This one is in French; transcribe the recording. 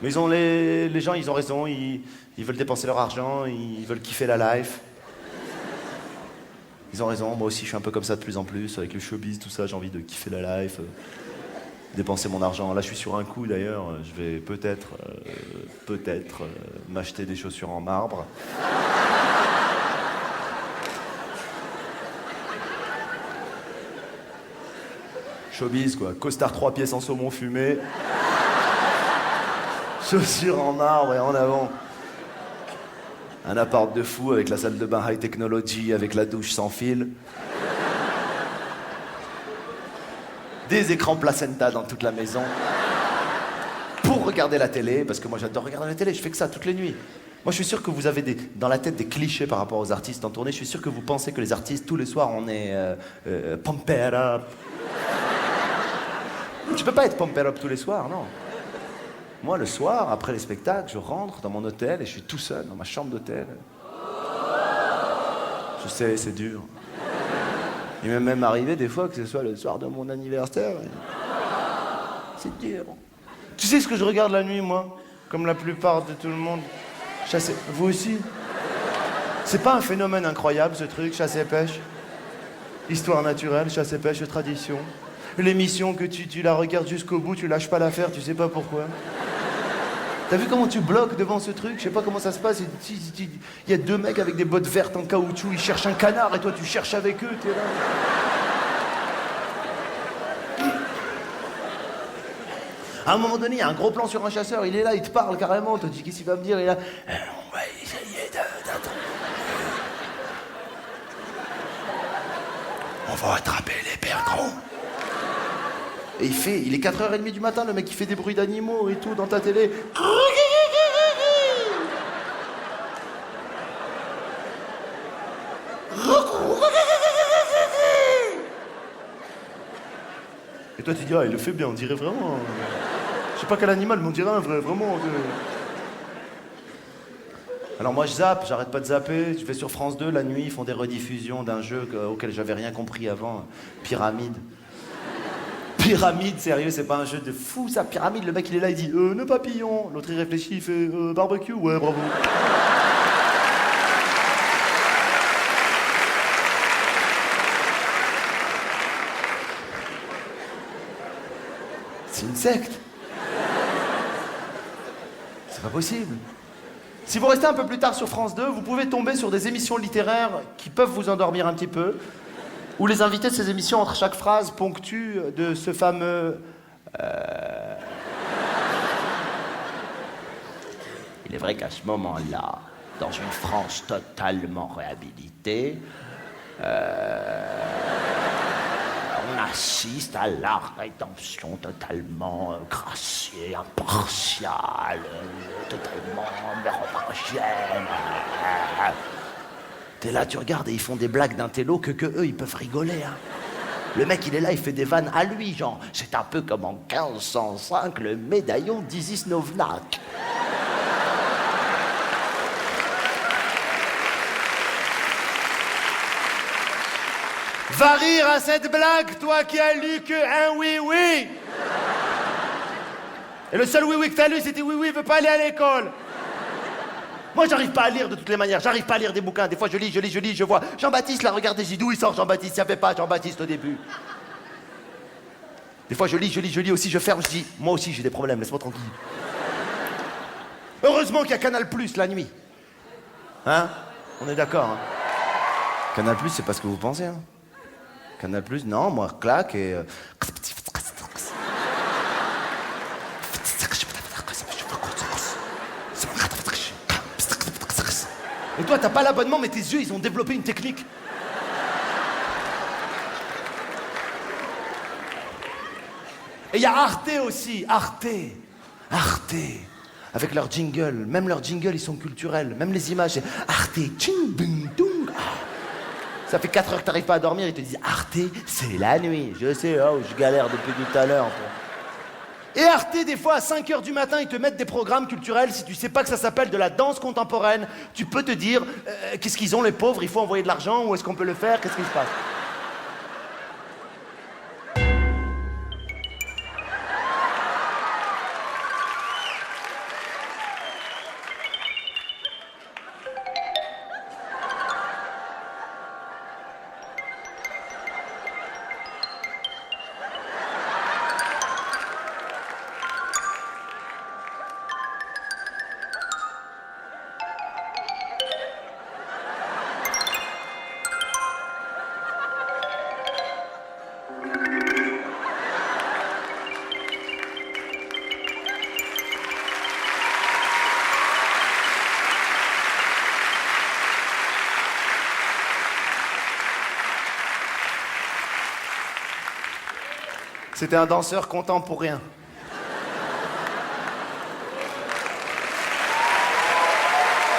Mais les gens, ils ont raison, ils veulent dépenser leur argent, ils veulent kiffer la life. Ils ont raison, moi aussi je suis un peu comme ça de plus en plus, avec le showbiz, tout ça, j'ai envie de kiffer la life, dépenser mon argent. Là je suis sur un coup d'ailleurs, je vais peut-être m'acheter des chaussures en marbre. Showbiz quoi, costard 3 pièces en saumon fumé. Chaussures en marbre et en avant. Un appart de fou avec la salle de bain high technology, avec la douche sans fil. Des écrans placenta dans toute la maison. Pour regarder la télé, parce que moi j'adore regarder la télé, je fais que ça toutes les nuits. Moi je suis sûr que vous avez dans la tête des clichés par rapport aux artistes en tournée. Je suis sûr que vous pensez que les artistes, tous les soirs, on est pumped up. Tu peux pas être pumped up tous les soirs, non. Moi, le soir, après les spectacles, je rentre dans mon hôtel et je suis tout seul dans ma chambre d'hôtel. Je sais, c'est dur. Il m'est même arrivé des fois que ce soit le soir de mon anniversaire. C'est dur. Tu sais ce que je regarde la nuit, moi? Comme la plupart de tout le monde. Vous aussi? C'est pas un phénomène incroyable, ce truc, chasse et pêche? Histoire naturelle, chasse et pêche, tradition. L'émission que tu la regardes jusqu'au bout, tu lâches pas l'affaire, tu sais pas pourquoi. T'as vu comment tu bloques devant ce truc? Je sais pas comment ça se passe. Il y a deux mecs avec des bottes vertes en caoutchouc, ils cherchent un canard et toi tu cherches avec eux, t'es là. À un moment donné, il y a un gros plan sur un chasseur, il est là, il te parle carrément, tu te dis qu'est-ce qu'il va me dire, il est là. On va essayer d'attendre. On va attraper les perdreaux. Et il est 4h30 du matin, le mec il fait des bruits d'animaux et tout dans ta télé. Et toi tu dis, ah il le fait bien, on dirait vraiment... Je sais pas quel animal, mais on dirait un vrai, vraiment... Alors moi je zappe, j'arrête pas de zapper, je vais sur France 2, la nuit, ils font des rediffusions d'un jeu auquel j'avais rien compris avant, Pyramide. Pyramide, sérieux, c'est pas un jeu de fou ça, Pyramide, le mec il est là, il dit nœud papillon, l'autre il réfléchit, il fait barbecue, ouais bravo. C'est une secte. C'est pas possible. Si vous restez un peu plus tard sur France 2, vous pouvez tomber sur des émissions littéraires qui peuvent vous endormir un petit peu, où les invités de ces émissions, entre chaque phrase, ponctuent de ce fameux... Il est vrai qu'à ce moment-là, dans une France totalement réhabilitée, on assiste à la rédemption totalement graciée, impartiale, totalement mérovingienne. T'es là, tu regardes et ils font des blagues d'intello que eux, ils peuvent rigoler. Hein. Le mec, il est là, il fait des vannes à lui, genre. C'est un peu comme en 1505, le médaillon d'Isis Novnak. Va rire à cette blague, toi qui as lu que un oui-oui. Et le seul oui-oui que t'as lu, c'était oui-oui, veut pas aller à l'école. Moi, j'arrive pas à lire de toutes les manières, j'arrive pas à lire des bouquins. Des fois, je lis, je vois Jean-Baptiste, là, regardez, j'ai d'où il sort Jean-Baptiste, il n'y avait pas Jean-Baptiste au début. Des fois, je lis aussi, je ferme, je dis, moi aussi, j'ai des problèmes, laisse-moi tranquille. Heureusement qu'il y a Canal+, la nuit. Hein? On est d'accord, hein? Canal+, c'est pas ce que vous pensez, hein? Canal+, non, moi, claque et... Et toi, t'as pas l'abonnement, mais tes yeux, ils ont développé une technique. Et il y a Arte aussi, Arte. Avec leur jingle, même leurs jingles, ils sont culturels. Même les images, c'est Arte, tching, bing, dung. Ça fait 4 heures que t'arrives pas à dormir, ils te disent Arte, c'est la nuit. Je sais, oh, je galère depuis tout à l'heure. Et Arte, des fois, à 5 heures du matin, ils te mettent des programmes culturels. Si tu sais pas que ça s'appelle de la danse contemporaine, tu peux te dire, qu'est-ce qu'ils ont, les pauvres? Il faut envoyer de l'argent? Où est-ce qu'on peut le faire? Qu'est-ce qui se passe? C'était un danseur contemporain.